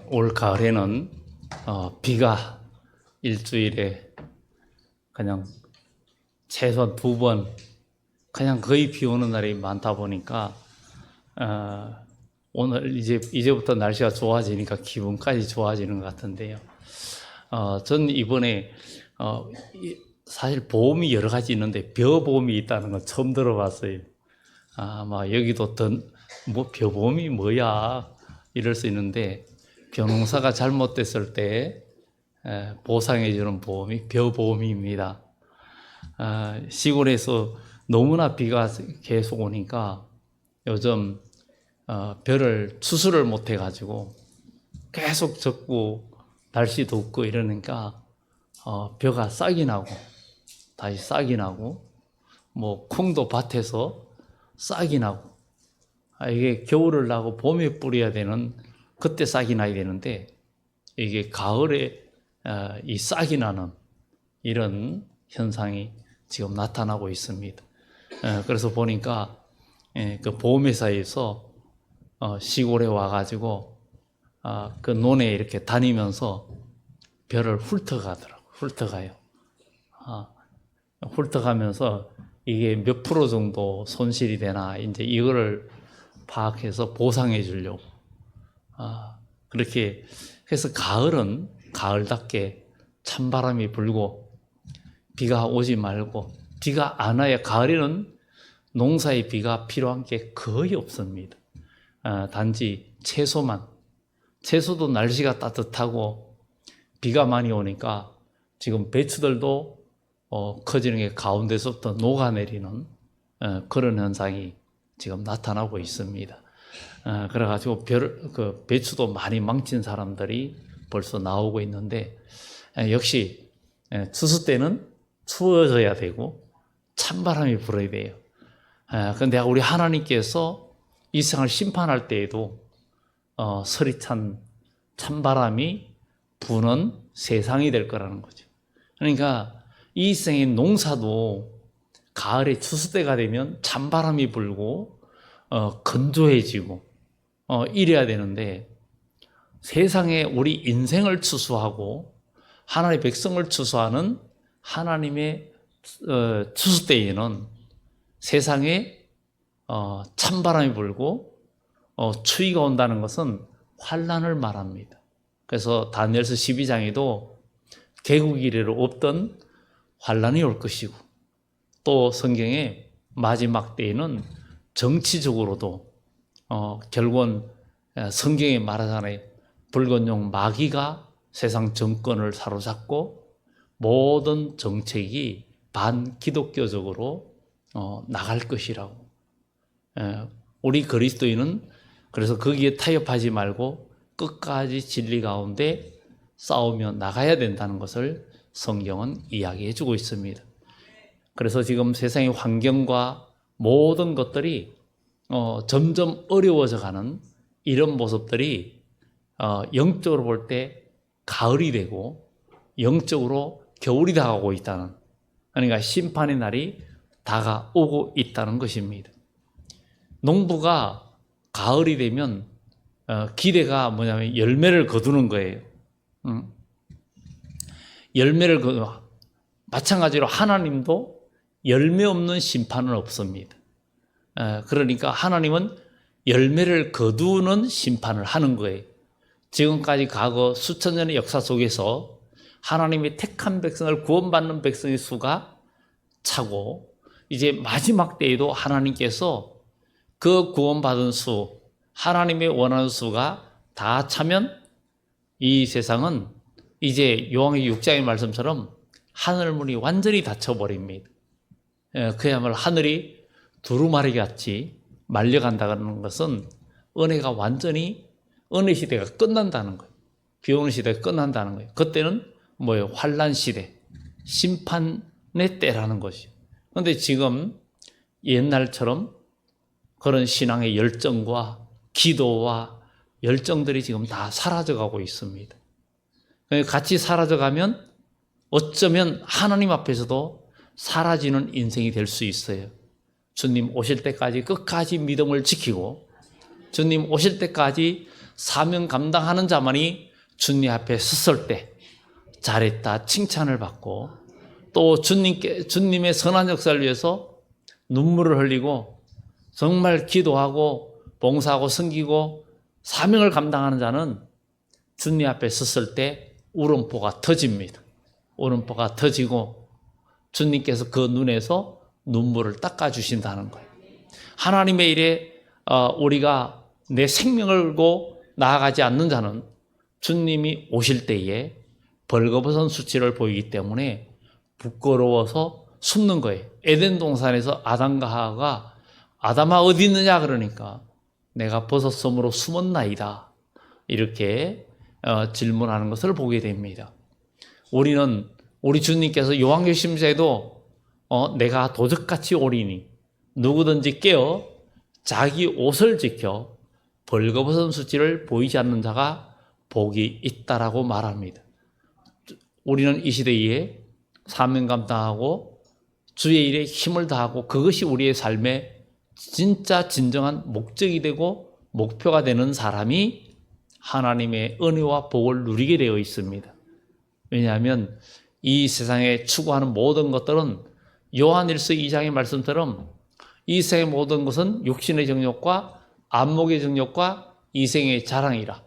올 가을에는 비가 일주일에 그냥 최소한 2번 그냥 거의 비 오는 날이 많다 보니까 오늘 이제부터 날씨가 좋아지니까 기분까지 좋아지는 것 같은데요. 전 이번에 사실 보험이 여러 가지 있는데 벼보험이 있다는 건 처음 들어봤어요. 아마 여기도 벼보험이 뭐야 이럴 수 있는데, 벼농사가 잘못됐을 때 보상해주는 보험이 벼보험입니다. 시골에서 너무나 비가 계속 오니까 요즘 벼를 추수를 못 해가지고 계속 젖고 날씨 덥고 이러니까 벼가 싹이 나고 다시 싹이 나고 뭐 콩도 밭에서 싹이 나고, 이게 겨울을 나고 봄에 뿌려야 되는 그때 싹이 나야 되는데 이게 가을에 이 싹이 나는 이런 현상이 지금 나타나고 있습니다. 그래서 보니까 그 보험회사에서 시골에 와가지고 그 논에 이렇게 다니면서 벼를 훑어가요. 훑어가면서 이게 몇 프로 정도 손실이 되나 이제 이거를 파악해서 보상해 주려고. 그렇게 해서 가을은 가을답게 찬바람이 불고 비가 오지 말고, 비가 안 와야 가을에는 농사에 비가 필요한 게 거의 없습니다. 단지 채소도 날씨가 따뜻하고 비가 많이 오니까 지금 배추들도 커지는 게 가운데서부터 녹아내리는 그런 현상이 지금 나타나고 있습니다. 그래가지고 배추도 많이 망친 사람들이 벌써 나오고 있는데, 역시 추수 때는 추워져야 되고 찬바람이 불어야 돼요. 그런데 우리 하나님께서 이 세상을 심판할 때에도 서리 찬바람이 부는 세상이 될 거라는 거죠. 그러니까 이 생의 농사도 가을에 추수 때가 되면 찬바람이 불고 건조해지고 이래야 되는데, 세상에 우리 인생을 추수하고 하나님의 백성을 추수하는 하나님의 추수 때에는 세상에 찬바람이 불고 추위가 온다는 것은 환난을 말합니다. 그래서 다니엘서 12장에도 개국 이래로 없던 환난이 올 것이고, 또 성경에 마지막 때에는 정치적으로도 결국은 성경에 말하잖아요. 붉은 용 마귀가 세상 정권을 사로잡고 모든 정책이 반기독교적으로 나갈 것이라고. 우리 그리스도인은 그래서 거기에 타협하지 말고 끝까지 진리 가운데 싸우며 나가야 된다는 것을 성경은 이야기해 주고 있습니다. 그래서 지금 세상의 환경과 모든 것들이 점점 어려워져 가는 이런 모습들이 영적으로 볼 때 가을이 되고 영적으로 겨울이 다가오고 있다는, 그러니까 심판의 날이 다가오고 있다는 것입니다. 농부가 가을이 되면 기대가 뭐냐면 열매를 거두는 거예요. 마찬가지로 하나님도 열매 없는 심판은 없습니다. 그러니까 하나님은 열매를 거두는 심판을 하는 거예요. 지금까지 과거 수천 년의 역사 속에서 하나님의 택한 백성을 구원받는 백성의 수가 차고, 이제 마지막 때에도 하나님께서 그 구원받은 수, 하나님의 원하는 수가 다 차면 이 세상은 이제 요한의 6장의 말씀처럼 하늘문이 완전히 닫혀버립니다. 그야말로 하늘이 두루마리 같이 말려간다는 것은 은혜가 완전히, 은혜 시대가 끝난다는 거예요. 비 오는 시대가 끝난다는 거예요. 그때는 뭐예요? 환난 시대, 심판의 때라는 것이죠. 그런데 지금 옛날처럼 그런 신앙의 열정과 기도와 열정들이 지금 다 사라져가고 있습니다. 같이 사라져가면 어쩌면 하나님 앞에서도 사라지는 인생이 될 수 있어요. 주님 오실 때까지 끝까지 믿음을 지키고 주님 오실 때까지 사명 감당하는 자만이 주님 앞에 섰을 때 잘했다 칭찬을 받고, 또 주님의 선한 역사를 위해서 눈물을 흘리고 정말 기도하고 봉사하고 섬기고 사명을 감당하는 자는 주님 앞에 섰을 때 울음보가 터집니다. 울음보가 터지고 주님께서 그 눈에서 눈물을 닦아주신다는 거예요. 하나님의 일에 우리가 내 생명을 걸고 나아가지 않는 자는 주님이 오실 때에 벌거벗은 수치를 보이기 때문에 부끄러워서 숨는 거예요. 에덴 동산에서 아담과 하와가 아담아 어디 있느냐 그러니까 내가 벗었으므로 숨었나이다 이렇게 질문하는 것을 보게 됩니다. 우리 주님께서 요한계시록에도 내가 도적같이 오리니 누구든지 깨어 자기 옷을 지켜 벌거벗은 수치를 보이지 않는 자가 복이 있다라고 말합니다. 우리는 이 시대에 사명 감당하고 주의 일에 힘을 다하고 그것이 우리의 삶의 진짜 진정한 목적이 되고 목표가 되는 사람이 하나님의 은혜와 복을 누리게 되어 있습니다. 왜냐하면 이 세상에 추구하는 모든 것들은 요한일서 2장의 말씀처럼 이 세상의 모든 것은 육신의 정욕과 안목의 정욕과 이생의 자랑이라.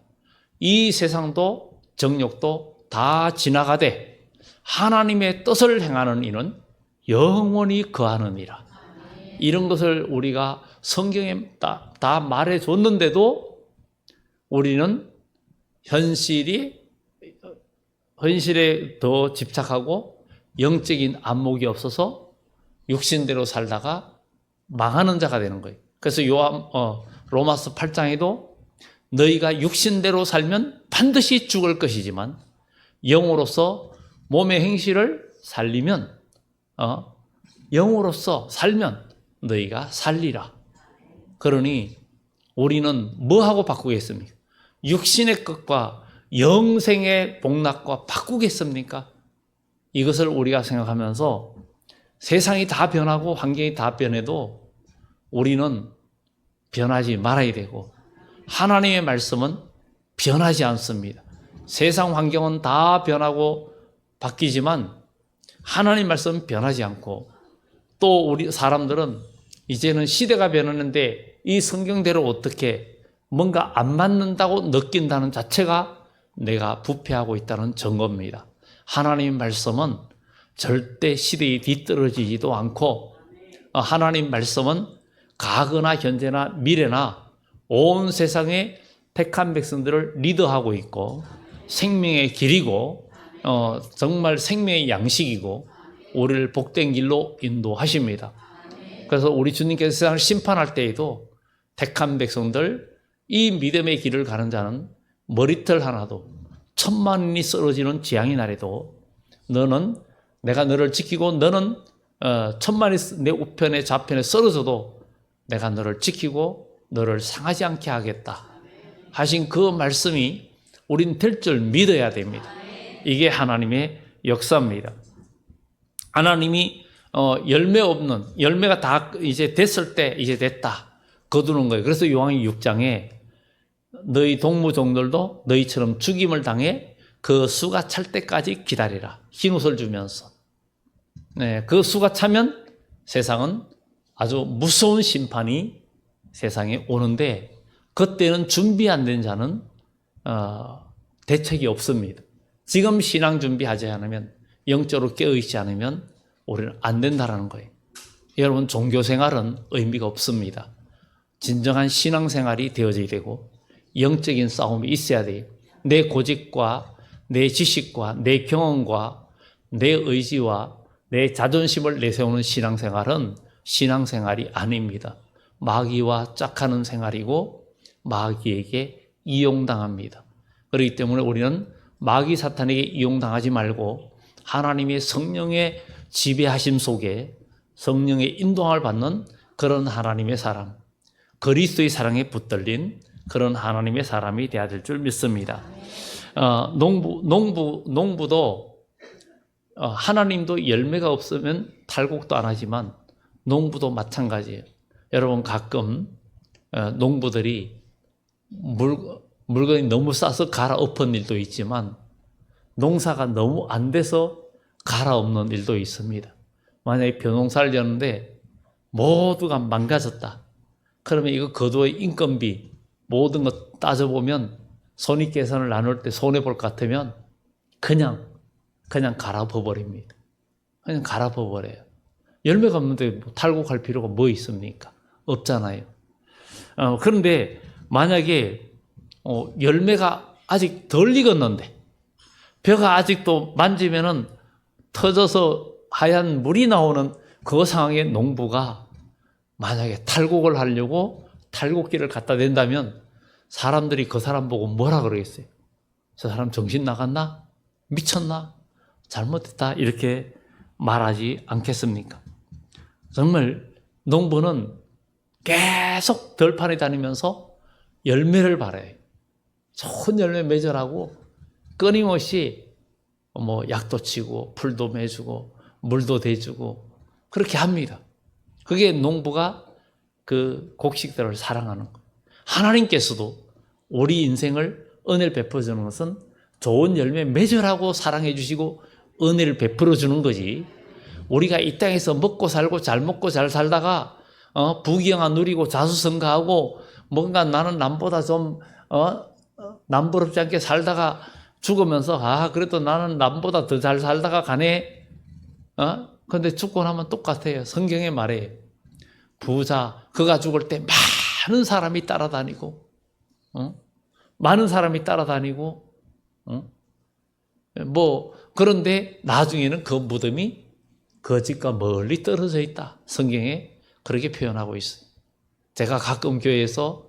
이 세상도 정욕도 다 지나가되 하나님의 뜻을 행하는 이는 영원히 거하느니라. 이런 것을 우리가 성경에 다 말해줬는데도 우리는 현실에 더 집착하고 영적인 안목이 없어서 육신대로 살다가 망하는 자가 되는 거예요. 그래서 로마서 8장에도 너희가 육신대로 살면 반드시 죽을 것이지만 영으로서 몸의 행실을 살리면 영으로서 살면 너희가 살리라. 그러니 우리는 뭐하고 바꾸겠습니까? 육신의 것과 영생의 복락과 바꾸겠습니까? 이것을 우리가 생각하면서 세상이 다 변하고 환경이 다 변해도 우리는 변하지 말아야 되고 하나님의 말씀은 변하지 않습니다. 세상 환경은 다 변하고 바뀌지만 하나님 말씀은 변하지 않고, 또 우리 사람들은 이제는 시대가 변하는데 이 성경대로 어떻게 뭔가 안 맞는다고 느낀다는 자체가 내가 부패하고 있다는 증거입니다. 하나님 말씀은 절대 시대에 뒤떨어지지도 않고 하나님 말씀은 과거나 현재나 미래나 온 세상의 택한 백성들을 리더하고 있고 생명의 길이고 정말 생명의 양식이고 우리를 복된 길로 인도하십니다. 그래서 우리 주님께서 세상을 심판할 때에도 택한 백성들, 이 믿음의 길을 가는 자는 머리털 하나도 10,000만이 쓰러지는 재앙이 나래도 내가 너를 지키고 너는 10,000만이 내 우편에 좌편에 쓰러져도 내가 너를 지키고 너를 상하지 않게 하겠다 하신 그 말씀이 우린 될 줄 믿어야 됩니다. 이게 하나님의 역사입니다. 하나님이 열매가 다 이제 됐을 때 이제 됐다 거두는 거예요. 그래서 요한이 6장에 너희 동무종들도 너희처럼 죽임을 당해 그 수가 찰 때까지 기다리라. 흰옷을 주면서. 네, 그 수가 차면 세상은 아주 무서운 심판이 세상에 오는데 그때는 준비 안 된 자는 대책이 없습니다. 지금 신앙 준비하지 않으면, 영적으로 깨어있지 않으면 우리는 안 된다는 거예요. 여러분, 종교생활은 의미가 없습니다. 진정한 신앙생활이 되어져야 되고 영적인 싸움이 있어야 돼요. 내 고집과 내 지식과 내 경험과 내 의지와 내 자존심을 내세우는 신앙생활은 신앙생활이 아닙니다. 마귀와 짝하는 생활이고 마귀에게 이용당합니다. 그렇기 때문에 우리는 마귀 사탄에게 이용당하지 말고 하나님의 성령의 지배하심 속에 성령의 인도함을 받는 그런 하나님의 사람, 그리스도의 사랑에 붙들린 그런 하나님의 사람이 되어야 될 줄 믿습니다. 농부도 하나님도 열매가 없으면 탈곡도 안 하지만 농부도 마찬가지예요. 여러분, 가끔 농부들이 물건이 너무 싸서 갈아엎은 일도 있지만 농사가 너무 안 돼서 갈아엎는 일도 있습니다. 만약에 벼농사를 졌는데 모두가 망가졌다. 그러면 이거 거두의 인건비 모든 것 따져보면 손익계산을 나눌 때 손해볼 것 같으면 그냥 갈아엎어버립니다. 그냥 갈아엎어버려요. 열매가 없는데 탈곡할 필요가 뭐 있습니까? 없잖아요. 그런데 만약에 열매가 아직 덜 익었는데 벼가 아직도 만지면은 터져서 하얀 물이 나오는 그 상황에 농부가 만약에 탈곡을 하려고 탈곡기를 갖다 댄다면 사람들이 그 사람 보고 뭐라 그러겠어요? 저 사람 정신 나갔나? 미쳤나? 잘못했다? 이렇게 말하지 않겠습니까? 정말 농부는 계속 들판에 다니면서 열매를 바라요. 좋은 열매 맺으라고 끊임없이 약도 치고 풀도 매주고 물도 대주고 그렇게 합니다. 그게 농부가 그 곡식들을 사랑하는 거. 하나님께서도 우리 인생을 은혜를 베풀어 주는 것은 좋은 열매 맺으라고 사랑해 주시고 은혜를 베풀어 주는 거지. 우리가 이 땅에서 먹고 살고 잘 먹고 잘 살다가 부귀영화 누리고 자수성가하고 뭔가 나는 남보다 좀 남부럽지 않게 살다가 죽으면서 그래도 나는 남보다 더 잘 살다가 가네. 근데 죽고 나면 똑같아요. 성경에 말해요. 부자 그가 죽을 때 많은 사람이 따라다니고 많은 사람이 따라다니고 그런데 나중에는 그 무덤이 거짓과 멀리 떨어져 있다. 성경에 그렇게 표현하고 있어요. 제가 가끔 교회에서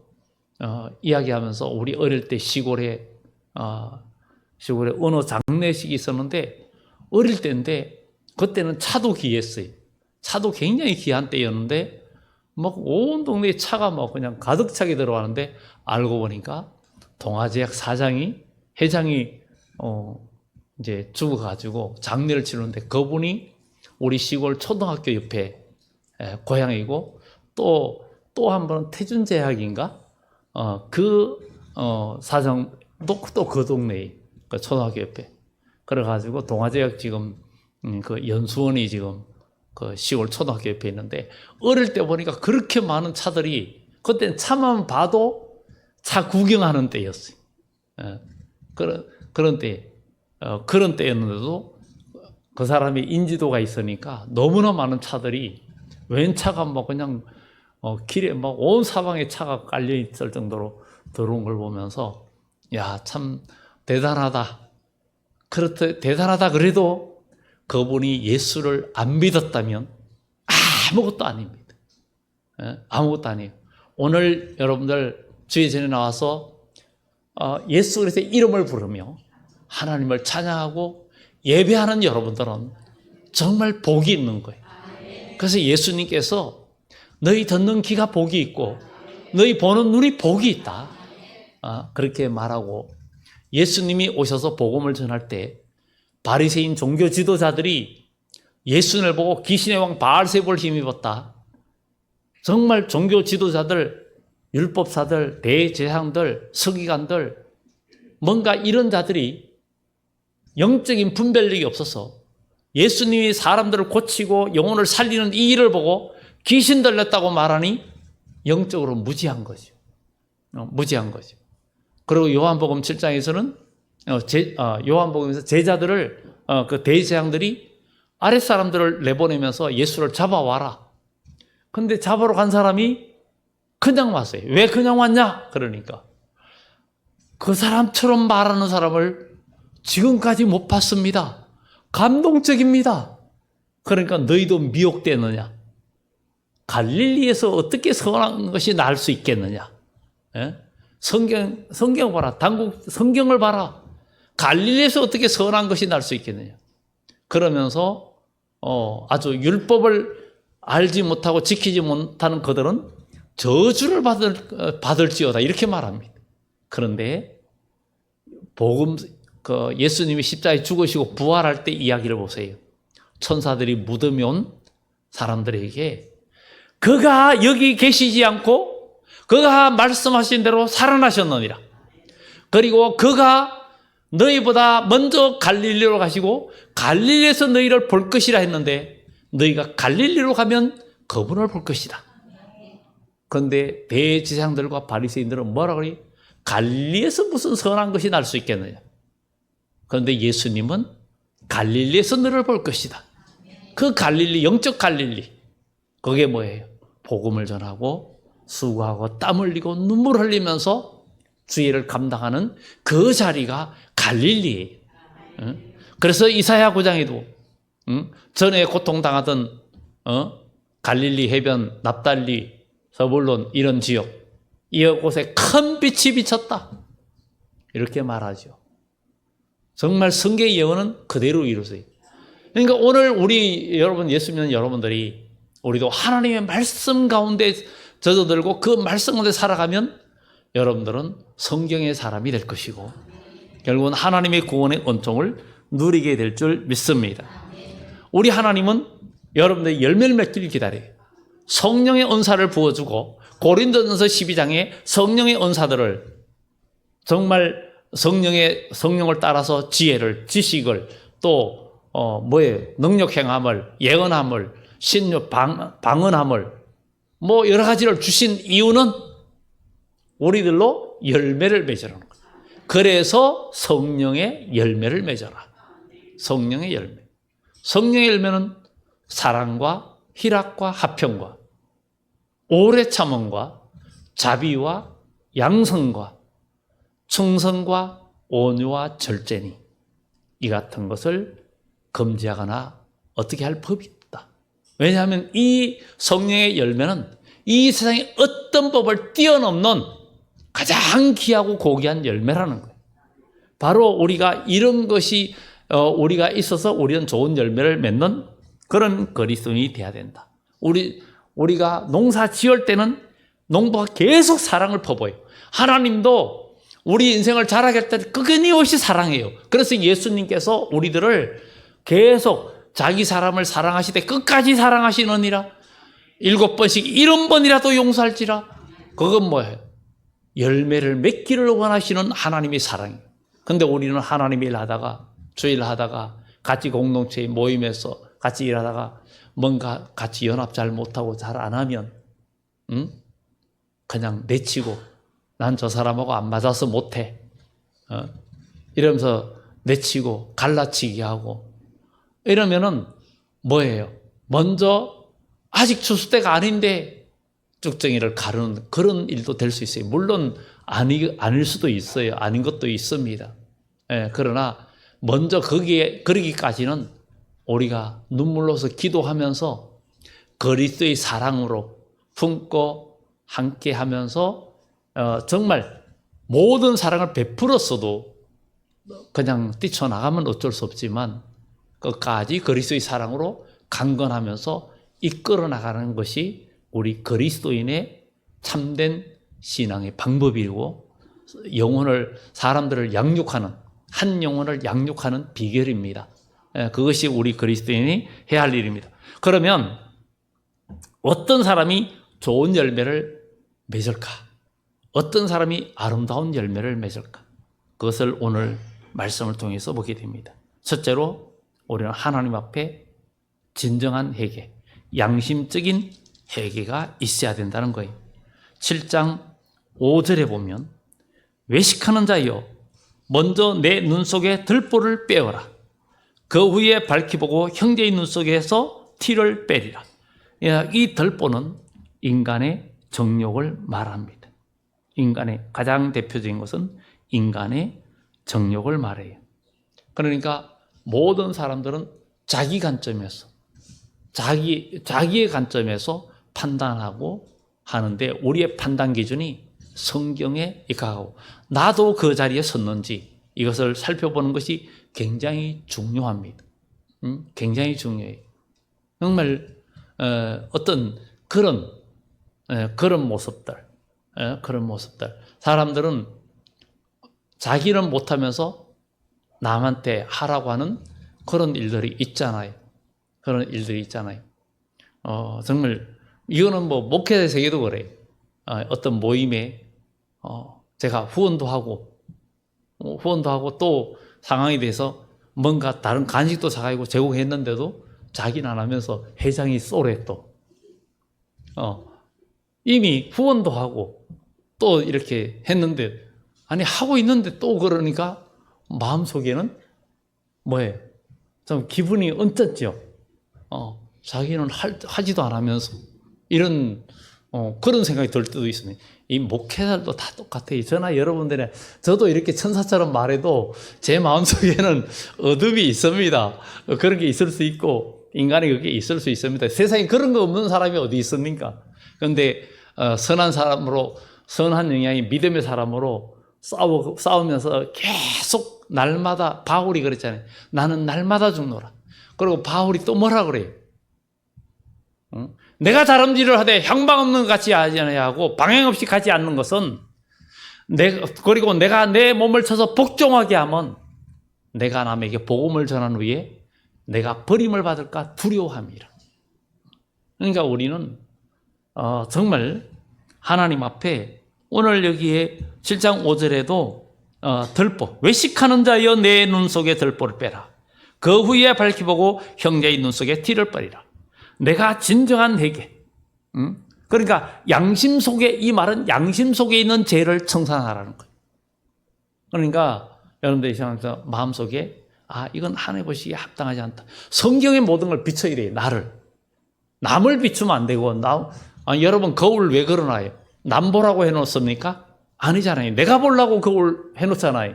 이야기하면서 우리 어릴 때 시골에 어느 장례식이 있었는데 어릴 때인데 그때는 차도 귀했어요. 차도 굉장히 귀한 때였는데 온 동네에 차가 그냥 가득 차게 들어가는데 알고 보니까 동아제약 회장이 이제 죽어가지고 장례를 치르는데 그분이 우리 시골 초등학교 옆에 고향이고 또 한 번은 태준제약인가 사장도 그 동네에 그 초등학교 옆에 그래가지고 동아제약 지금 그 연수원이 지금 그 시골 초등학교 옆에 있는데 어릴 때 보니까 그렇게 많은 차들이 그때는 차만 봐도 차 구경하는 때였어요. 그런 때였는데도 그 사람이 인지도가 있으니까 너무나 많은 차들이 웬 차가 그냥 길에 온 사방에 차가 깔려 있을 정도로 들어온 걸 보면서 야, 참 대단하다. 대단하다 그래도 그분이 예수를 안 믿었다면 아무것도 아닙니다. 아무것도 아니에요. 오늘 여러분들 주의 전에 나와서 예수 그리스도의 이름을 부르며 하나님을 찬양하고 예배하는 여러분들은 정말 복이 있는 거예요. 그래서 예수님께서 너희 듣는 귀가 복이 있고 너희 보는 눈이 복이 있다. 그렇게 말하고 예수님이 오셔서 복음을 전할 때 바리새인 종교 지도자들이 예수님을 보고 귀신의 왕 바알세불을 힘입었다. 정말 종교 지도자들, 율법사들, 대제사장들, 서기관들 뭔가 이런 자들이 영적인 분별력이 없어서 예수님이 사람들을 고치고 영혼을 살리는 이 일을 보고 귀신 들렸다고 말하니 영적으로 무지한 거죠. 무지한 거죠. 그리고 요한복음 7장에서는 요한복음에서 제자들을 그 대제사장들이 아랫사람들을 내보내면서 예수를 잡아와라. 근데 잡으러 간 사람이 그냥 왔어요. 왜 그냥 왔냐? 그러니까 그 사람처럼 말하는 사람을 지금까지 못 봤습니다. 감동적입니다. 그러니까 너희도 미혹되느냐? 갈릴리에서 어떻게 선한 것이 날 수 있겠느냐? 성경 봐라. 성경을 봐라. 갈릴리에서 어떻게 선한 것이 날 수 있겠느냐? 그러면서 아주 율법을 알지 못하고 지키지 못하는 그들은 저주를 받을지어다 이렇게 말합니다. 그런데 예수님이 십자가에 죽으시고 부활할 때 이야기를 보세요. 천사들이 무덤에 온 사람들에게 그가 여기 계시지 않고 그가 말씀하신 대로 살아나셨느니라. 그리고 그가 너희보다 먼저 갈릴리로 가시고 갈릴리에서 너희를 볼 것이라 했는데 너희가 갈릴리로 가면 그분을 볼 것이다. 그런데 대제사장들과 바리새인들은 뭐라 그래요? 갈릴리에서 무슨 선한 것이 날 수 있겠느냐. 그런데 예수님은 갈릴리에서 너를 볼 것이다. 그 갈릴리, 영적 갈릴리, 그게 뭐예요? 복음을 전하고 수고하고 땀 흘리고 눈물 흘리면서 주의를 감당하는 그 자리가 갈릴리예요. 그래서 이사야 9장에도 전에 고통당하던 갈릴리 해변, 납달리, 서불론 이런 지역, 이곳에 큰 빛이 비쳤다. 이렇게 말하죠. 정말 성경의 예언은 그대로 이루어져요. 그러니까 오늘 우리 여러분, 예수 믿는 여러분들이 우리도 하나님의 말씀 가운데 젖어들고 그 말씀 가운데 살아가면 여러분들은 성경의 사람이 될 것이고 결국은 하나님의 구원의 은총을 누리게 될 줄 믿습니다. 우리 하나님은 여러분들의 열매를 맺기를 기다려요. 성령의 은사를 부어주고 고린도전서 12장에 성령의 은사들을 정말 성령을 따라서 지혜를, 지식을 또 능력 행함을, 예언함을, 신유 방언함을 뭐 여러 가지를 주신 이유는 우리들로 열매를 맺으라는 거예요. 그래서 성령의 열매를 맺어라. 성령의 열매. 성령의 열매는 사랑과 희락과 화평과 오래 참음과 자비와 양성과 충성과 온유와 절제니 이 같은 것을 금지하거나 어떻게 할 법이 없다. 왜냐하면 이 성령의 열매는 이 세상의 어떤 법을 뛰어넘는 가장 귀하고 고귀한 열매라는 거예요. 바로 우리가 이런 것이 우리가 있어서 우리는 좋은 열매를 맺는 그런 그리스도인이 돼야 된다. 우리가 농사 지을 때는 농부가 계속 사랑을 퍼부어요. 하나님도 우리 인생을 자라게 할 때 끊임없이 사랑해요. 그래서 예수님께서 우리들을 계속 자기 사람을 사랑하시되 끝까지 사랑하시느니라. 7번씩 70번이라도 용서할지라. 그건 뭐예요? 열매를 맺기를 원하시는 하나님의 사랑이에요. 근데 우리는 하나님의 일하다가 주일 하다가 같이 공동체에 모임에서 같이 일하다가 뭔가 같이 연합 잘 못하고 잘 안 하면 그냥 내치고 난 저 사람하고 안 맞아서 못해 이러면서 내치고 갈라치기 하고 이러면은 뭐예요? 먼저 아직 추수 때가 아닌데 쭉정이를 가르는 그런 일도 될 수 있어요. 물론 아닐 수도 있어요. 아닌 것도 있습니다. 그러나 먼저 그러기까지는 우리가 눈물로서 기도하면서 그리스도의 사랑으로 품고 함께 하면서 정말 모든 사랑을 베풀었어도 그냥 뛰쳐나가면 어쩔 수 없지만 끝까지 그리스도의 사랑으로 강건하면서 이끌어 나가는 것이 우리 그리스도인의 참된 신앙의 방법이고 사람들을 양육하는 한 영혼을 양육하는 비결입니다. 그것이 우리 그리스도인이 해야 할 일입니다. 그러면 어떤 사람이 좋은 열매를 맺을까? 어떤 사람이 아름다운 열매를 맺을까? 그것을 오늘 말씀을 통해서 보게 됩니다. 첫째로 우리는 하나님 앞에 진정한 회개, 양심적인 회개가 있어야 된다는 거예요. 7장 5절에 보면 외식하는 자여 먼저 내 눈 속에 들보를 빼어라. 그 후에 밝히 보고 형제의 눈 속에서 티를 빼리라. 이 들보는 인간의 정욕을 말합니다. 인간의 가장 대표적인 것은 인간의 정욕을 말해요. 그러니까 모든 사람들은 자기 관점에서 자기의 관점에서 판단하고 하는데 우리의 판단 기준이 성경에 입각하고 나도 그 자리에 섰는지 이것을 살펴보는 것이 굉장히 중요합니다. 굉장히 중요해요. 정말 어떤 그런 모습들 사람들은 자기는 못하면서 남한테 하라고 하는 그런 일들이 있잖아요. 정말 이거는 뭐 목회 세계도 그래요. 어떤 모임에 제가 후원도 하고 후원도 하고 또 상황이 돼서 뭔가 다른 간식도 사가지고 제공했는데도 자기는 안 하면서 회장이 쏘래 또. 이미 후원도 하고 또 이렇게 했는데, 아니 하고 있는데 또 그러니까 마음속에는 뭐예요? 좀 기분이 언짢죠. 자기는 하지도 안 하면서 이런 그런 생각이 들 때도 있습니다. 이 목회자들도 다 똑같아요. 저나 여러분들의, 저도 이렇게 천사처럼 말해도 제 마음속에는 어둠이 있습니다. 그런 게 있을 수 있고 인간이 그게 있을 수 있습니다. 세상에 그런 거 없는 사람이 어디 있습니까? 그런데 선한 사람으로, 선한 영향이 믿음의 사람으로 싸우면서 계속 날마다, 바울이 그랬잖아요. 나는 날마다 죽노라. 그리고 바울이 또 뭐라 그래요? 내가 다름질을 하되 향방 없는 것 같이 하지 않냐고, 방향 없이 가지 않는 것은 그리고 내가 내 몸을 쳐서 복종하게 하면 내가 남에게 복음을 전한 후에 내가 버림을 받을까 두려워함이라. 그러니까 우리는 정말 하나님 앞에, 오늘 여기에 7장 5절에도 들보, 외식하는 자여 내 눈 속에 들보를 빼라. 그 후에 밝히보고 형제의 눈 속에 티를 버리라. 내가 진정한 회개. 그러니까 양심 속에, 이 말은 양심 속에 있는 죄를 청산하라는 거예요. 그러니까 여러분들이 생각해서 마음속에 이건 하나님 보시기에 합당하지 않다. 성경의 모든 걸 비춰야 돼요. 나를. 남을 비추면 안 되고, 여러분 거울 왜 걸어놔요? 남 보라고 해놓습니까? 아니잖아요. 내가 보려고 거울 해놓잖아요.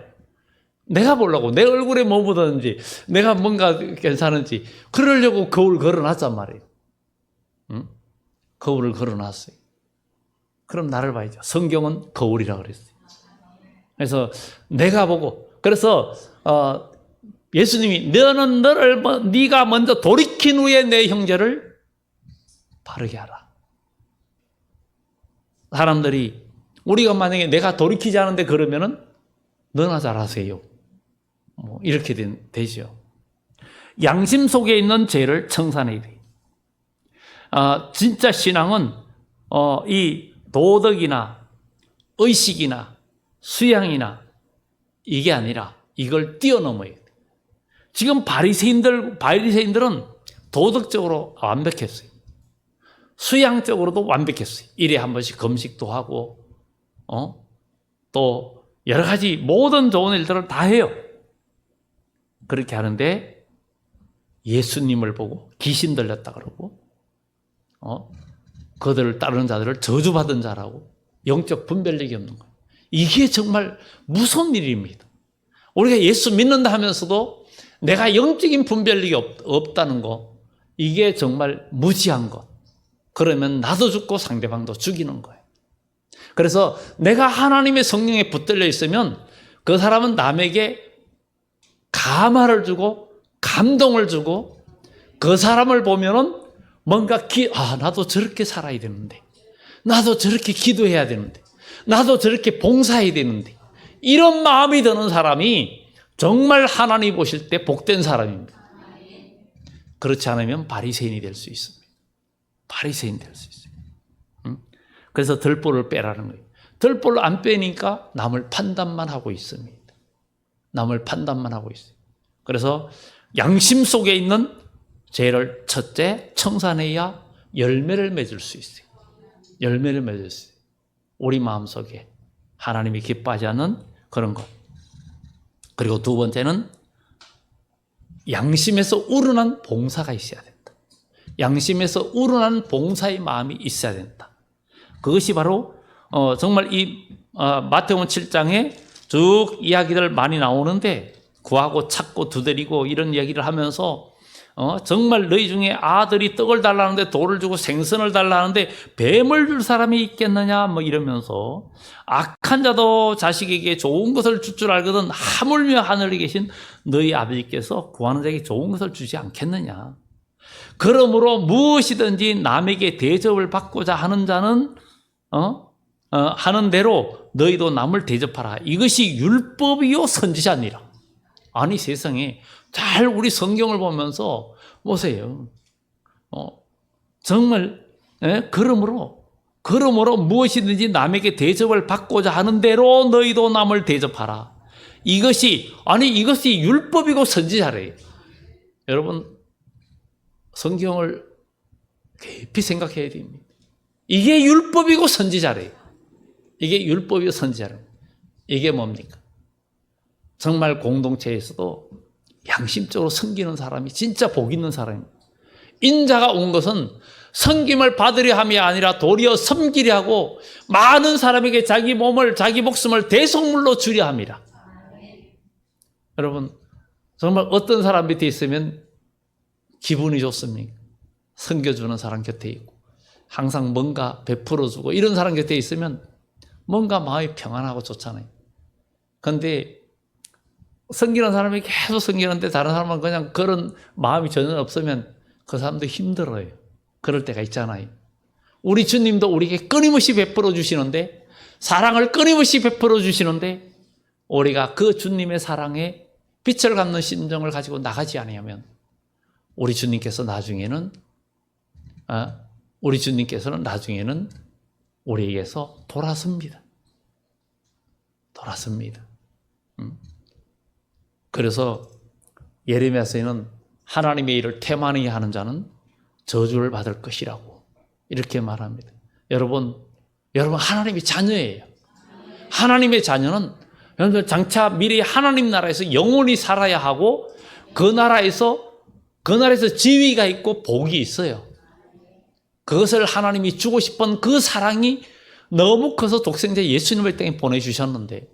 내가 보려고, 내 얼굴에 뭐 묻었는지, 내가 뭔가 괜찮은지 그러려고 거울 걸어놨단 말이에요. 거울을 걸어놨어요. 그럼 나를 봐야죠. 성경은 거울이라 그랬어요. 그래서 내가 보고, 그래서 예수님이 너는 네가 먼저 돌이킨 후에 내 형제를 바르게 하라. 사람들이, 우리가 만약에 내가 돌이키지 않은데 그러면은 너나 잘하세요. 이렇게 되죠. 양심 속에 있는 죄를 청산해야 돼요. 진짜 신앙은 이 도덕이나 의식이나 수양이나 이게 아니라 이걸 뛰어넘어야 돼요. 지금 바리새인들은 도덕적으로 완벽했어요. 수양적으로도 완벽했어요. 일에 한 번씩 금식도 하고, 또 여러 가지 모든 좋은 일들을 다 해요. 그렇게 하는데 예수님을 보고 귀신 들렸다 그러고, 그들을 따르는 자들을 저주받은 자라고, 영적 분별력이 없는 거예요. 이게 정말 무서운 일입니다. 우리가 예수 믿는다 하면서도 내가 영적인 분별력이 없다는 거, 이게 정말 무지한 것. 그러면 나도 죽고 상대방도 죽이는 거예요. 그래서 내가 하나님의 성령에 붙들려 있으면 그 사람은 남에게 감화를 주고 감동을 주고, 그 사람을 보면은 뭔가 나도 저렇게 살아야 되는데, 나도 저렇게 기도해야 되는데, 나도 저렇게 봉사해야 되는데, 이런 마음이 드는 사람이 정말 하나님 보실 때 복된 사람입니다. 그렇지 않으면 바리새인이 될 수 있습니다. 바리새인 될 수 있어요. 그래서 들보를 빼라는 거예요. 들보를 안 빼니까 남을 판단만 하고 있습니다. 남을 판단만 하고 있어요. 그래서 양심 속에 있는 죄를 첫째 청산해야 열매를 맺을 수 있어요. 열매를 맺을 수 있어요. 우리 마음속에 하나님이 기뻐하지 않는 그런 것. 그리고 두 번째는 양심에서 우러난 봉사가 있어야 된다. 양심에서 우러난 봉사의 마음이 있어야 된다. 그것이 바로 정말 이 마태복음 7장에 쭉 이야기들 많이 나오는데, 구하고 찾고 두드리고 이런 이야기를 하면서 정말 너희 중에 아들이 떡을 달라는데 돌을 주고 생선을 달라는데 뱀을 줄 사람이 있겠느냐 이러면서, 악한 자도 자식에게 좋은 것을 줄 알거든 하물며 하늘에 계신 너희 아버지께서 구하는 자에게 좋은 것을 주지 않겠느냐. 그러므로 무엇이든지 남에게 대접을 받고자 하는 자는 하는 대로 너희도 남을 대접하라. 이것이 율법이요 선지자니라. 아니 세상에, 잘 우리 성경을 보면서 보세요. 정말 그러므로 무엇이든지 남에게 대접을 받고자 하는 대로 너희도 남을 대접하라. 이것이 율법이고 선지자래요. 여러분, 성경을 깊이 생각해야 됩니다. 이게 율법이고 선지자래요. 이게 율법이고 선지자래요. 이게 뭡니까? 정말 공동체에서도 양심적으로 섬기는 사람이 진짜 복 있는 사람입니다. 인자가 온 것은 섬김을 받으려 함이 아니라 도리어 섬기려 하고 많은 사람에게 자기 목숨을 대속물로 주려 함이라. 여러분, 정말 어떤 사람 밑에 있으면 기분이 좋습니까? 섬겨주는 사람 곁에 있고 항상 뭔가 베풀어주고 이런 사람 곁에 있으면 뭔가 마음이 평안하고 좋잖아요. 그런데 섬기는 사람이 계속 섬기는데 다른 사람은 그냥 그런 마음이 전혀 없으면 그 사람도 힘들어요. 그럴 때가 있잖아요. 우리 주님도 우리에게 끊임없이 베풀어 주시는데, 사랑을 끊임없이 베풀어 주시는데 우리가 그 주님의 사랑에 빛을 갖는 심정을 가지고 나가지 않으면 우리 주님께서는 나중에는 우리에게서 돌아섭니다. 그래서 예레미야서에는 하나님의 일을 태만히 하는 자는 저주를 받을 것이라고 이렇게 말합니다. 여러분 하나님의 자녀예요. 하나님의 자녀는 여러분 장차 미래 하나님 나라에서 영원히 살아야 하고 그 나라에서 지위가 있고 복이 있어요. 그것을 하나님이 주고 싶은 그 사랑이 너무 커서 독생자 예수님을 땅에 보내주셨는데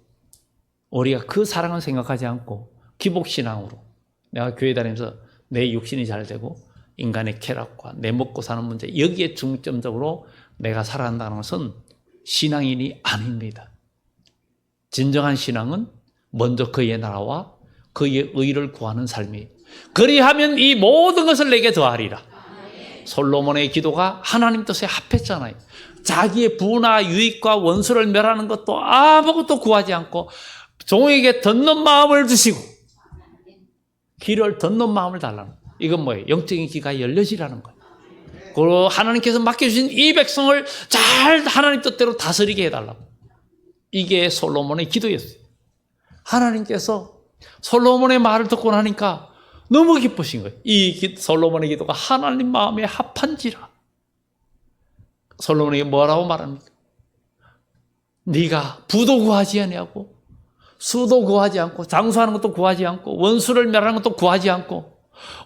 우리가 그 사랑을 생각하지 않고 기복신앙으로 내가 교회 다니면서 내 육신이 잘 되고 인간의 쾌락과 내 먹고 사는 문제 여기에 중점적으로 내가 살아간다는 것은 신앙인이 아닙니다. 진정한 신앙은 먼저 그의 나라와 그의 의를 구하는 삶이에요. 그리하면 이 모든 것을 내게 더하리라. 솔로몬의 기도가 하나님 뜻에 합했잖아요. 자기의 부나 유익과 원수를 멸하는 것도 아무것도 구하지 않고 종에게 듣는 마음을 주시고 귀를 듣는 마음을 달라는 거예요. 이건 뭐예요? 영적인 귀가 열려지라는 거예요. 그리고 하나님께서 맡겨주신 이 백성을 잘 하나님 뜻대로 다스리게 해달라고. 이게 솔로몬의 기도였어요. 하나님께서 솔로몬의 말을 듣고 나니까 너무 기쁘신 거예요. 이 솔로몬의 기도가 하나님 마음에 합한지라. 솔로몬에게 뭐라고 말합니까? 네가 부도 구하지 아니하고 수도 구하지 않고 장수하는 것도 구하지 않고 원수를 멸하는 것도 구하지 않고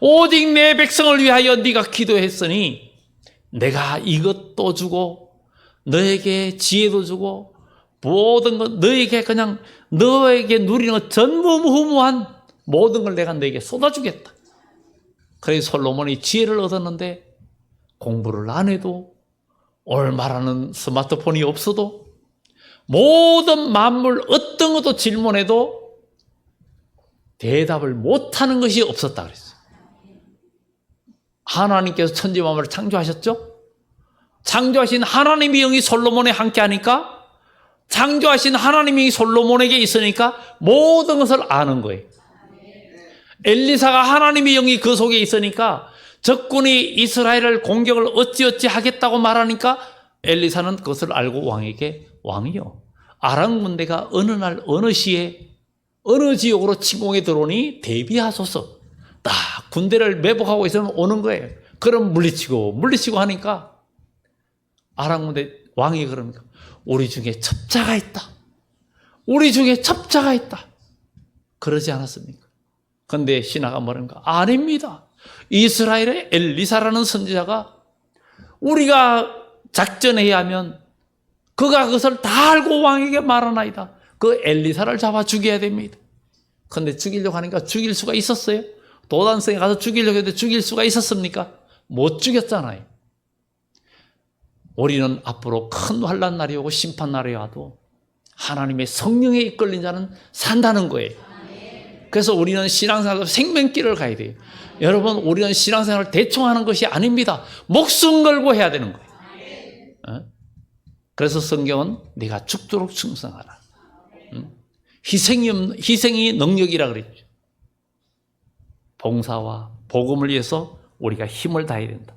오직 내 백성을 위하여 네가 기도했으니 내가 이것도 주고 너에게 지혜도 주고 모든 것 너에게 누리는 것 전무후무한 모든 걸 내가 너에게 쏟아주겠다. 그래서 솔로몬이 지혜를 얻었는데 공부를 안 해도 오늘 말하는 스마트폰이 없어도 모든 만물 어떤 것도 질문해도 대답을 못하는 것이 없었다 그랬어요. 하나님께서 천지 만물을 창조하셨죠? 창조하신 하나님의 영이 솔로몬에 함께하니까 창조하신 하나님이 솔로몬에게 있으니까 모든 것을 아는 거예요. 엘리사가 하나님의 영이 그 속에 있으니까 적군이 이스라엘을 공격을 어찌어찌 하겠다고 말하니까 엘리사는 그것을 알고 왕이요 아람 군대가 어느 날 어느 시에 어느 지역으로 침공에 들어오니 대비하소서. 딱 군대를 매복하고 있으면 오는 거예요. 그럼 물리치고 하니까 아람 군대 왕이 그럽니까? 우리 중에 첩자가 있다. 그러지 않았습니까? 그런데 신하가 뭐랍니까? 아닙니다. 이스라엘의 엘리사라는 선지자가 우리가 작전해야 하면 그가 그것을 다 알고 왕에게 말하나이다. 그 엘리사를 잡아 죽여야 됩니다. 그런데 죽이려고 하니까 죽일 수가 있었어요? 도단성에 가서 죽이려고 했는데 죽일 수가 있었습니까? 못 죽였잖아요. 우리는 앞으로 큰 환난 날이 오고 심판 날이 와도 하나님의 성령에 이끌린 자는 산다는 거예요. 그래서 우리는 신앙생활에서 생명길을 가야 돼요. 여러분, 우리는 신앙생활을 대충 하는 것이 아닙니다. 목숨 걸고 해야 되는 거예요. 그래서 성경은 네가 죽도록 충성하라. 희생이 능력이라 그랬죠. 봉사와 복음을 위해서 우리가 힘을 다해야 된다.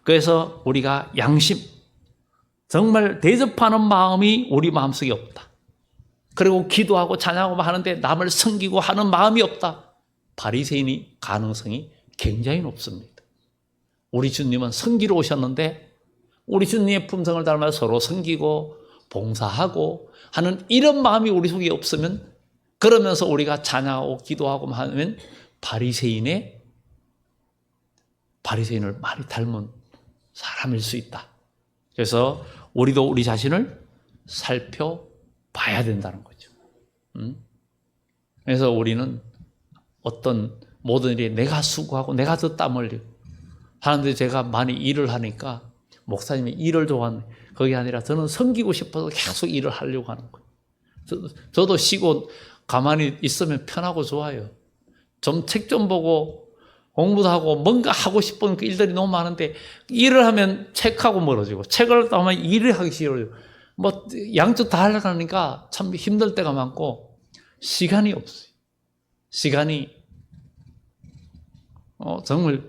그래서 우리가 양심, 정말 대접하는 마음이 우리 마음속에 없다. 그리고 기도하고 찬양하고 하는데 남을 섬기고 하는 마음이 없다. 바리새인이 가능성이 굉장히 높습니다. 우리 주님은 섬기러 오셨는데 우리 주님의 품성을 닮아 서로 섬기고 봉사하고 하는 이런 마음이 우리 속에 없으면, 그러면서 우리가 찬양하고 기도하고 하면 바리새인을 많이 닮은 사람일 수 있다. 그래서 우리도 우리 자신을 살펴봐야 된다는 거죠. 그래서 우리는 어떤 모든 일에 내가 수고하고 내가 더 땀 흘리고 하는데, 제가 많이 일을 하니까 목사님이 일을 좋아하는, 그게 아니라 저는 섬기고 싶어서 계속 일을 하려고 하는 거예요. 저도 쉬고 가만히 있으면 편하고 좋아요. 좀 책 좀 보고 공부도 하고 뭔가 하고 싶은 그 일들이 너무 많은데, 일을 하면 책하고 멀어지고 책을 하면 일을 하기 싫어요. 뭐 양쪽 다 하려니까 참 힘들 때가 많고 시간이 없어요. 시간이 정말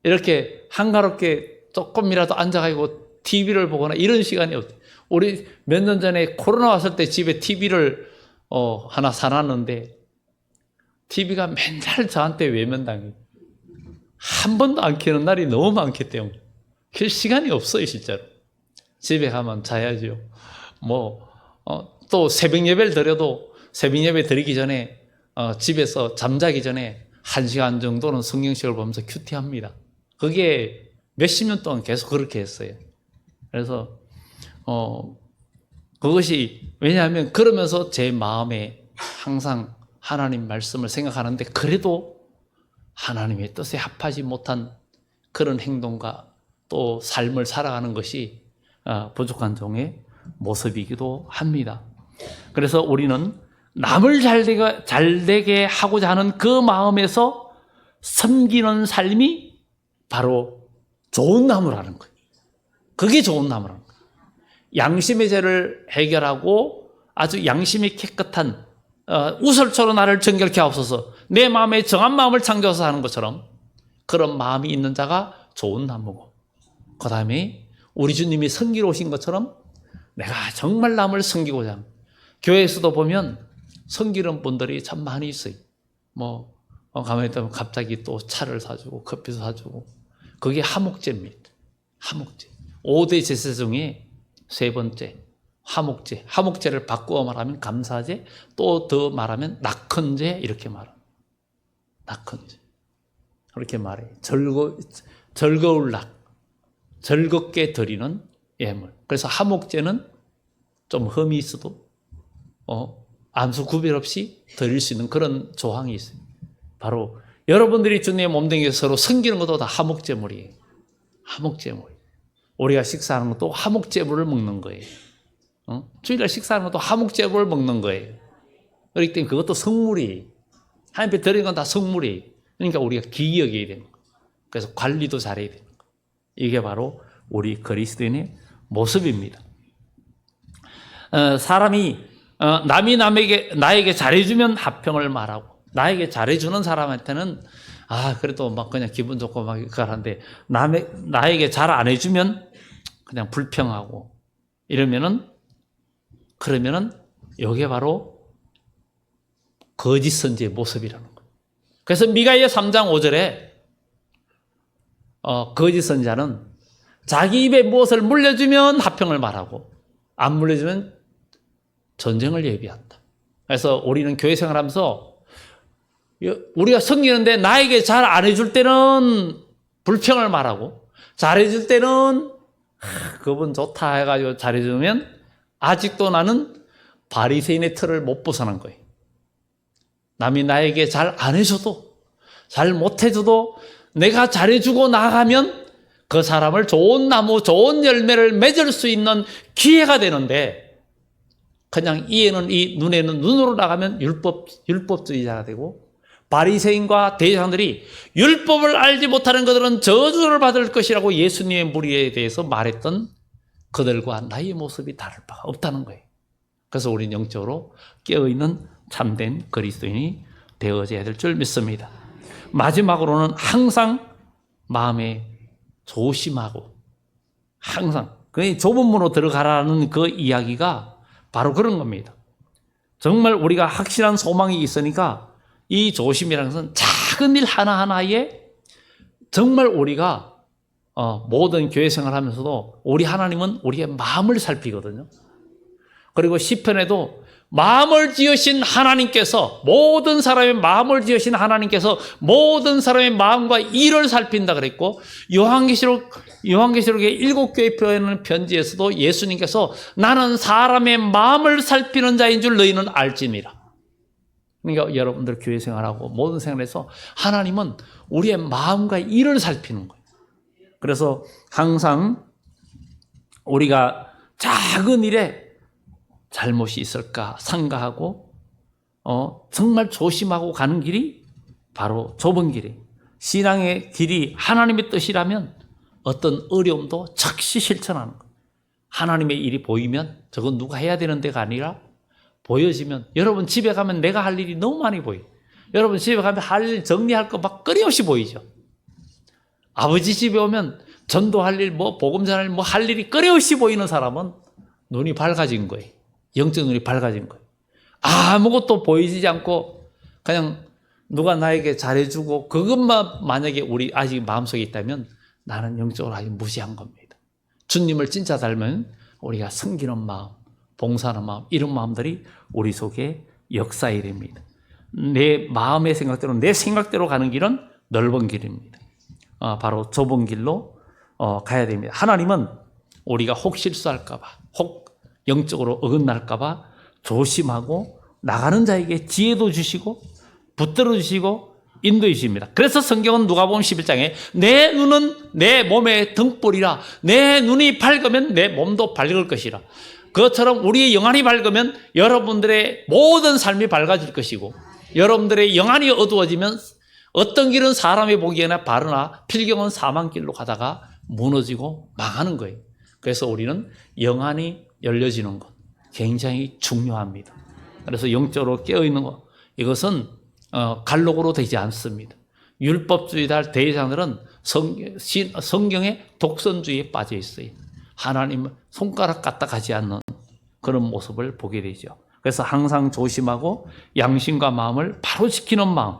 이렇게 한가롭게 조금이라도 앉아가지고 TV를 보거나 이런 시간이 없어요. 우리 몇 년 전에 코로나 왔을 때 집에 TV를 하나 사놨는데 TV가 맨날 저한테 외면당해요. 한 번도 안 켜는 날이 너무 많기 때문에 킬 시간이 없어요. 실제로 집에 가면 자야죠. 또 새벽 예배를 드려도 새벽 예배 드리기 전에 집에서 잠자기 전에 1시간 정도는 성경책을 보면서 큐티합니다. 그게 몇십 년 동안 계속 그렇게 했어요. 그래서 그것이, 왜냐하면 그러면서 제 마음에 항상 하나님 말씀을 생각하는데, 그래도 하나님의 뜻에 합하지 못한 그런 행동과 또 삶을 살아가는 것이 부족한 종의 모습이기도 합니다. 그래서 우리는 남을 잘되게 하고자 하는 그 마음에서 섬기는 삶이 바로 좋은 나무라는 거예요. 그게 좋은 나무라는 거예요. 양심의 죄를 해결하고 아주 양심이 깨끗한 우설초로 나를 정결케 하옵소서, 내 마음에 정한 마음을 창조하소서 하는 것처럼 그런 마음이 있는 자가 좋은 나무고, 그 다음에 우리 주님이 섬기러 오신 것처럼 내가 정말 남을 섬기고자 하는, 교회에서도 보면 섬기는 분들이 참 많이 있어요. 가만히 있다면 갑자기 또 차를 사주고 커피도 사주고, 그게 하목제입니다. 하목제. 5대 제사 중에 세 번째 하목제. 하목제를 바꾸어 말하면 감사제, 또 더 말하면 낙헌제, 이렇게 말합니다. 낙헌제. 그렇게 말해요. 즐거울 낙. 즐겁게 드리는 예물. 그래서 하목제는 좀 흠이 있어도 안수 구별 없이 드릴 수 있는 그런 조항이 있어요. 바로 여러분들이 주님의 몸댕이에서 서로 섬기는 것도 다 하목제물이에요. 하목제물. 우리가 식사하는 것도 하목제물을 먹는 거예요. 주일날 식사하는 것도 하목제물을 먹는 거예요. 그렇기 때문에 그것도 성물이에요. 하나님 앞에 드리는 건 다 성물이에요. 그러니까 우리가 기이 여겨야 되는 거예요. 그래서 관리도 잘해야 되는 거예요. 이게 바로 우리 그리스도인의 모습입니다. 사람이 남이 나에게 잘해주면 합평을 말하고, 나에게 잘해주는 사람한테는 그래도 막 그냥 기분 좋고 막 그러는데, 나에게 잘 안 해주면 그냥 불평하고 그러면은 이게 바로 거짓 선지의 모습이라는 거예요. 그래서 미가야 3장 5절에 거짓 선지자는 자기 입에 무엇을 물려주면 합평을 말하고 안 물려주면 전쟁을 예비한다. 그래서 우리는 교회 생활하면서 우리가 섬기는데 나에게 잘 안 해줄 때는 불평을 말하고, 잘해줄 때는 그분 좋다 해가지고 잘해주면 아직도 나는 바리새인의 틀을 못 벗어난 거예요. 남이 나에게 잘 안 해줘도, 잘 못해줘도 내가 잘해주고 나가면 그 사람을 좋은 나무, 좋은 열매를 맺을 수 있는 기회가 되는데, 그냥 눈에는 눈으로 나가면 율법주의자가 되고, 바리새인과 대제사장들이 율법을 알지 못하는 그들은 저주를 받을 것이라고 예수님의 무리에 대해서 말했던 그들과 나의 모습이 다를 바가 없다는 거예요. 그래서 우리는 영적으로 깨어있는 참된 그리스도인이 되어져야 될 줄 믿습니다. 마지막으로는 항상 마음에 조심하고, 항상 그 좁은 문으로 들어가라는 그 이야기가 바로 그런 겁니다. 정말 우리가 확실한 소망이 있으니까 이 조심이라는 것은 작은 일 하나하나에 정말 우리가 모든 교회 생활하면서도 우리 하나님은 우리의 마음을 살피거든요. 그리고 시편에도 마음을 지으신 하나님께서, 모든 사람의 마음을 지으신 하나님께서 모든 사람의 마음과 일을 살핀다 그랬고, 요한계시록의 7교회 표현하는 편지에서도 예수님께서 나는 사람의 마음을 살피는 자인 줄 너희는 알지니라. 그러니까 여러분들 교회 생활하고 모든 생활에서 하나님은 우리의 마음과 일을 살피는 거예요. 그래서 항상 우리가 작은 일에 잘못이 있을까 상가하고 정말 조심하고 가는 길이 바로 좁은 길이, 신앙의 길이 하나님의 뜻이라면 어떤 어려움도 즉시 실천하는 거예요. 하나님의 일이 보이면 저건 누가 해야 되는 데가 아니라 보여지면, 여러분 집에 가면 내가 할 일이 너무 많이 보여요. 여러분 집에 가면 할 일 정리할 거 막 끊임없이 보이죠. 아버지 집에 오면 전도할 일, 복음 전할 일, 할 일이 끊임없이 보이는 사람은 눈이 밝아진 거예요. 영적 눈이 밝아진 거예요. 아무것도 보이지 않고 그냥 누가 나에게 잘해주고 그것만 만약에 우리 아직 마음속에 있다면 나는 영적으로 아직 무시한 겁니다. 주님을 진짜 닮은 우리가 섬기는 마음, 봉사하는 마음, 이런 마음들이 우리 속에 역사해야 됩니다. 내 마음의 생각대로, 내 생각대로 가는 길은 넓은 길입니다. 바로 좁은 길로 가야 됩니다. 하나님은 우리가 혹 실수할까 봐, 혹 영적으로 어긋날까 봐 조심하고 나가는 자에게 지혜도 주시고 붙들어 주시고 인도해 주십니다. 그래서 성경은 누가복음 11장에 내 눈은 내 몸의 등불이라, 내 눈이 밝으면 내 몸도 밝을 것이라. 그것처럼 우리의 영안이 밝으면 여러분들의 모든 삶이 밝아질 것이고, 여러분들의 영안이 어두워지면 어떤 길은 사람이 보기에는 바르나 필경은 사망길로 가다가 무너지고 망하는 거예요. 그래서 우리는 영안이 열려지는 것 굉장히 중요합니다. 그래서 영적으로 깨어있는 것, 이것은 갈록으로 되지 않습니다. 율법주의자 대장들은 성경의 독선주의에 빠져 있어요. 하나님 손가락 갖다 가지 않는 그런 모습을 보게 되죠. 그래서 항상 조심하고 양심과 마음을 바로 지키는 마음,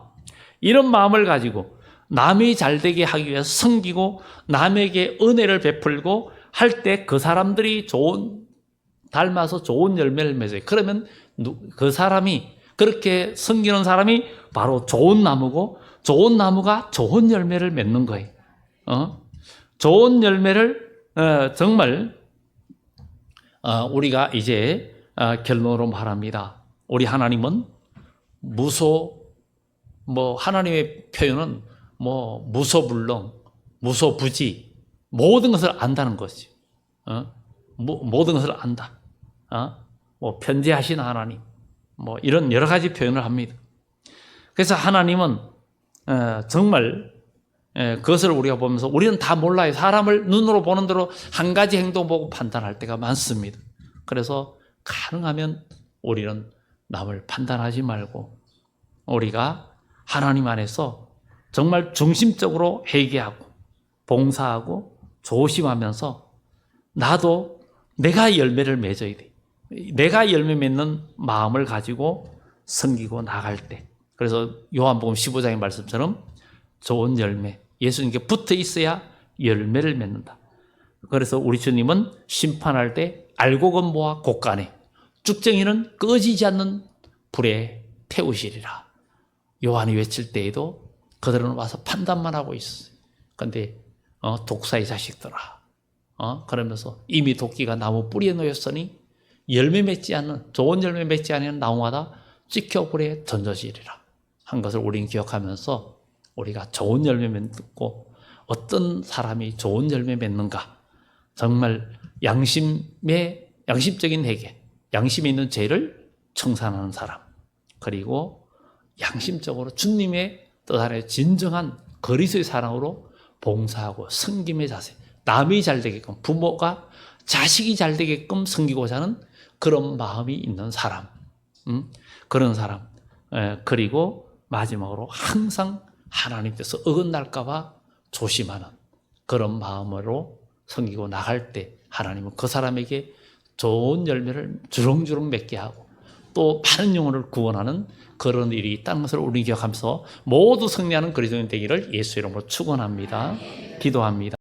이런 마음을 가지고 남이 잘되게 하기 위해서 섬기고 남에게 은혜를 베풀고 할 때 그 사람들이 닮아서 좋은 열매를 맺어요. 그러면 그 사람이, 그렇게 섬기는 사람이 바로 좋은 나무고, 좋은 나무가 좋은 열매를 맺는 거예요. 좋은 열매를 정말 우리가 이제 결론으로 말합니다. 우리 하나님은 하나님의 표현은 무소불능, 무소부지, 모든 것을 안다는 것이죠. 모든 것을 안다. 편재하신 하나님, 이런 여러 가지 표현을 합니다. 그래서 하나님은 정말 그것을 우리가 보면서 우리는 다 몰라요. 사람을 눈으로 보는 대로 한 가지 행동 보고 판단할 때가 많습니다. 그래서 가능하면 우리는 남을 판단하지 말고 우리가 하나님 안에서 정말 중심적으로 회개하고 봉사하고 조심하면서 나도 내가 열매를 맺어야 돼. 내가 열매 맺는 마음을 가지고 섬기고 나갈 때. 그래서 요한복음 15장의 말씀처럼 좋은 열매, 예수님께 붙어 있어야 열매를 맺는다. 그래서 우리 주님은 심판할 때 알곡은 모아 곳간에, 쭉정이는 꺼지지 않는 불에 태우시리라. 요한이 외칠 때에도 그들은 와서 판단만 하고 있어요. 그런데 독사의 자식들아, 그러면서 이미 도끼가 나무 뿌리에 놓였으니 열매 맺지 않는, 좋은 열매 맺지 않는 나무마다 찍혀 불에 던져지리라 한 것을 우리는 기억하면서 우리가 좋은 열매 맺고, 어떤 사람이 좋은 열매 맺는가, 정말 양심적인 회개, 양심에 있는 죄를 청산하는 사람, 그리고 양심적으로 주님의 뜻 안에 진정한 그리스도의 사랑으로 봉사하고 섬김의 자세, 남이 잘 되게끔, 부모가 자식이 잘 되게끔 섬기고자 하는 그런 마음이 있는 사람, 그런 사람, 그리고 마지막으로 항상 하나님 뜻에 어긋날까 봐 조심하는 그런 마음으로 섬기고 나갈 때 하나님은 그 사람에게 좋은 열매를 주렁주렁 맺게 하고 또 많은 영혼을 구원하는 그런 일이 있다는 것을 우리 기억하면서 모두 승리하는 그리스도인 되기를 예수 이름으로 축원합니다. 기도합니다.